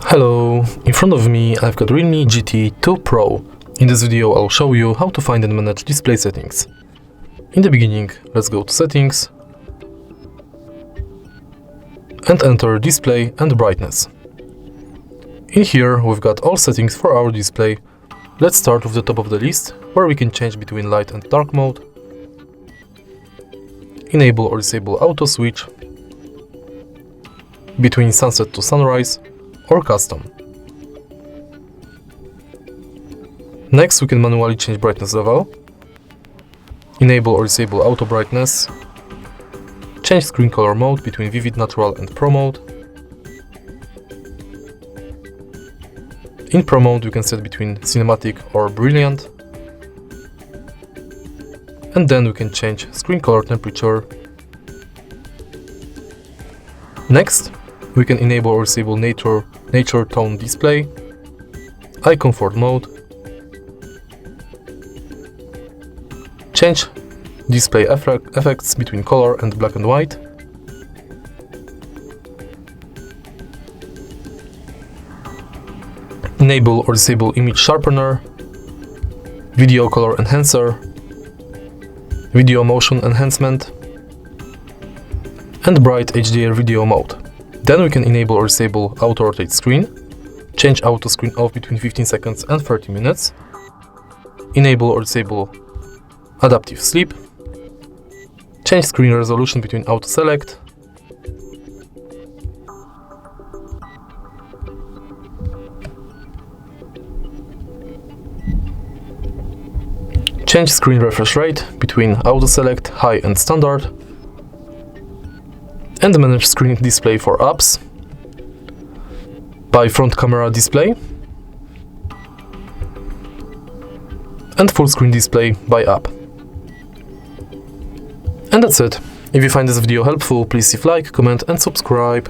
Hello, in front of me I've got REALME GT 2 Pro. In this video I'll show you how to find and manage display settings. In the beginning, let's go to Settings and enter Display and Brightness. In here we've got all settings for our display. Let's start with the top of the list, where we can change between light and dark mode, enable or disable auto switch, between sunset to sunrise, or custom. Next, we can manually change brightness level, enable or disable auto brightness, change screen color mode between vivid, natural and pro mode. In pro mode we can set between cinematic or brilliant, and then we can change screen color temperature. Next, we can enable or disable nature tone display, eye comfort mode, change display effects between color and black and white, enable or disable image sharpener, video color enhancer, video motion enhancement, and bright HDR video mode. Then we can enable or disable auto rotate screen, change auto screen off between 15 seconds and 30 minutes, enable or disable adaptive sleep, change screen resolution between auto select, change screen refresh rate between auto select, high and standard, and manage screen display for apps by front camera display and full screen display by app. And that's it. If you find this video helpful, please leave like, comment and subscribe.